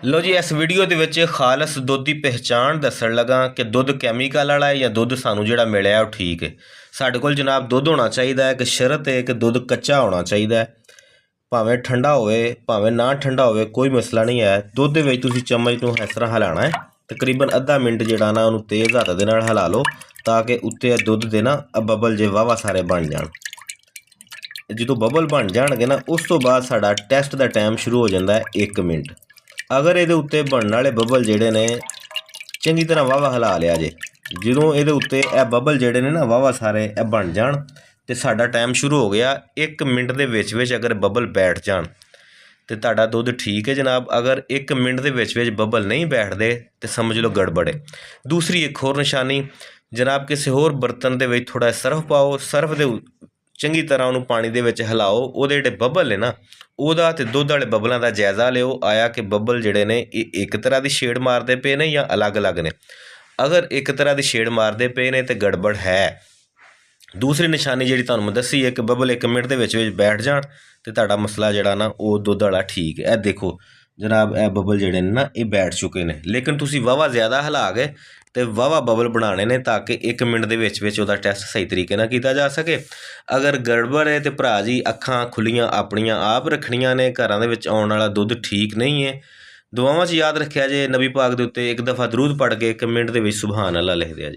ਲੋ ਜੀ, ਇਸ ਵੀਡੀਓ ਦੇ ਵਿੱਚ ਖਾਲਸ ਦੁੱਧ ਦੀ ਪਹਿਚਾਣ ਦੱਸਣ ਲੱਗਾ ਕਿ ਦੁੱਧ ਕੈਮੀਕਲ ਵਾਲਾ ਹੈ ਜਾਂ ਦੁੱਧ ਸਾਨੂੰ ਜਿਹੜਾ ਮਿਲਿਆ ਉਹ ਠੀਕ ਹੈ। ਸਾਡੇ ਕੋਲ ਜਨਾਬ ਦੁੱਧ ਹੋਣਾ ਚਾਹੀਦਾ ਹੈ, ਕਿ ਸ਼ਰਤ ਹੈ ਕਿ ਦੁੱਧ ਕੱਚਾ ਹੋਣਾ ਚਾਹੀਦਾ ਹੈ। ਭਾਵੇਂ ਠੰਡਾ ਹੋਵੇ ਭਾਵੇਂ ਨਾ ਠੰਡਾ ਹੋਵੇ, ਕੋਈ ਮਸਲਾ ਨਹੀਂ ਹੈ। ਦੁੱਧ ਦੇ ਵਿੱਚ ਤੁਸੀਂ ਚਮਚ ਨੂੰ ਇਸ ਤਰ੍ਹਾਂ ਹਿਲਾਉਣਾ ਹੈ, ਤਕਰੀਬਨ ਅੱਧਾ ਮਿੰਟ ਜਿਹੜਾ ਨਾ ਉਹਨੂੰ ਤੇਜ਼ ਹੱਥ ਦੇ ਨਾਲ ਹਿਲਾ ਲਓ, ਤਾਂ ਕਿ ਉੱਤੇ ਦੁੱਧ ਦੇ ਨਾ ਬਬਲ ਜੇ ਵਾਹਵਾ ਸਾਰੇ ਬਣ ਜਾਣ। ਜਦੋਂ ਬਬਲ ਬਣ ਜਾਣਗੇ ਨਾ, ਉਸ ਤੋਂ ਬਾਅਦ ਸਾਡਾ ਟੈਸਟ ਦਾ ਟਾਈਮ ਸ਼ੁਰੂ ਹੋ ਜਾਂਦਾ ਹੈ 1 ਮਿੰਟ। ਅਗਰ ਇਹਦੇ ਉੱਤੇ ਬਣਨ ਵਾਲੇ ਬਬਲ ਜਿਹੜੇ ਨੇ ਚੰਗੀ ਤਰ੍ਹਾਂ ਵਾਹਵਾ ਹਿਲਾ ਲਿਆ ਜੇ, ਜਦੋਂ ਇਹਦੇ ਉੱਤੇ ਇਹ ਬਬਲ ਜਿਹੜੇ ਨੇ ਨਾ ਵਾਹਵਾ ਸਾਰੇ ਇਹ ਬਣ ਜਾਣ ਤੇ ਸਾਡਾ ਟਾਈਮ ਸ਼ੁਰੂ ਹੋ ਗਿਆ। 1 ਮਿੰਟ ਦੇ ਵਿੱਚ ਵਿੱਚ ਅਗਰ ਬਬਲ ਬੈਠ ਜਾਣ ਤੇ ਤੁਹਾਡਾ ਦੁੱਧ ਠੀਕ ਹੈ ਜਨਾਬ। ਅਗਰ 1 ਮਿੰਟ ਦੇ ਵਿੱਚ ਵਿੱਚ ਬਬਲ ਨਹੀਂ ਬੈਠਦੇ ਤੇ ਸਮਝ ਲਓ ਗੜਬੜ ਹੈ। ਦੂਸਰੀ ਇੱਕ ਹੋਰ ਨਿਸ਼ਾਨੀ ਜਨਾਬ, ਕਿਸੇ ਹੋਰ ਬਰਤਨ ਦੇ ਵਿੱਚ ਥੋੜਾ ਸਰਫ ਪਾਓ, ਸਰਫ ਦੇ ਚੰਗੀ ਤਰ੍ਹਾਂ ਉਹਨੂੰ ਪਾਣੀ ਦੇ ਵਿੱਚ ਹਿਲਾਓ। ਉਹਦੇ ਜਿਹੜੇ ਬਬਲ ਨੇ ਨਾ, ਉਹਦਾ ਤੇ ਦੁੱਧ ਵਾਲੇ ਬਬਲਾਂ ਦਾ ਜਾਇਜ਼ਾ ਲਿਓ, ਆਇਆ ਕਿ ਬਬਲ ਜਿਹੜੇ ਨੇ ਇਹ ਇੱਕ ਤਰ੍ਹਾਂ ਦੀ ਸ਼ੇਡ ਮਾਰਦੇ ਪਏ ਨੇ ਜਾਂ ਅਲੱਗ-ਅਲੱਗ ਨੇ। ਅਗਰ ਇੱਕ ਤਰ੍ਹਾਂ ਦੀ ਸ਼ੇਡ ਮਾਰਦੇ ਪਏ ਨੇ ਤੇ ਗੜਬੜ ਹੈ। ਦੂਸਰੀ ਨਿਸ਼ਾਨੀ ਜਿਹੜੀ ਤੁਹਾਨੂੰ ਮੈਂ ਦੱਸੀ ਹੈ ਕਿ ਬਬਲ 1 ਮਿੰਟ ਦੇ ਵਿੱਚ ਵਿੱਚ ਬੈਠ ਜਾਣ ਤੇ ਤੁਹਾਡਾ ਮਸਲਾ ਜਿਹੜਾ ਨਾ ਉਹ ਦੁੱਧ ਵਾਲਾ ਠੀਕ ਹੈ। ਇਹ ਦੇਖੋ ਜਨਾਬ, ਇਹ ਬਬਲ ਜਿਹੜੇ ਨੇ ਨਾ ਇਹ ਬੈਠ ਚੁੱਕੇ ਨੇ, ਲੇਕਿਨ ਤੁਸੀਂ ਵਾਹਵਾ ਜ਼ਿਆਦਾ ਹਿਲਾ ਗਏ ਤੇ ਵਾਹਵਾ ਬਬਲ ਬਣਾਉਣੇ ਨੇ ਤਾਂ ਕਿ 1 ਮਿੰਟ ਦੇ ਵਿੱਚ ਵਿੱਚ ਉਹਦਾ ਟੈਸਟ ਸਹੀ ਤਰੀਕੇ ਨਾਲ ਕੀਤਾ ਜਾ ਸਕੇ। ਅਗਰ ਗੜਬੜ ਹੈ ਤੇ ਭਰਾ ਜੀ ਅੱਖਾਂ ਖੁੱਲੀਆਂ ਆਪਣੀਆਂ ਆਪ ਰੱਖਣੀਆਂ ਨੇ। ਘਰਾਂ ਦੇ ਵਿੱਚ ਆਉਣ ਵਾਲਾ ਦੁੱਧ ਠੀਕ ਨਹੀਂ ਹੈ। ਦੁਆਵਾਂ 'ਚ ਯਾਦ ਰੱਖਿਆ ਜੇ, ਨਬੀ ਪਾਕ ਦੇ ਉੱਤੇ ਇੱਕ ਦਫਾ ਦਰੂਦ ਪੜ੍ਹ ਕੇ 1 ਮਿੰਟ ਦੇ ਵਿੱਚ ਸੁਭਾਨ ਅੱਲਾ ਲਿਖ ਦਿਆ ਜੇ।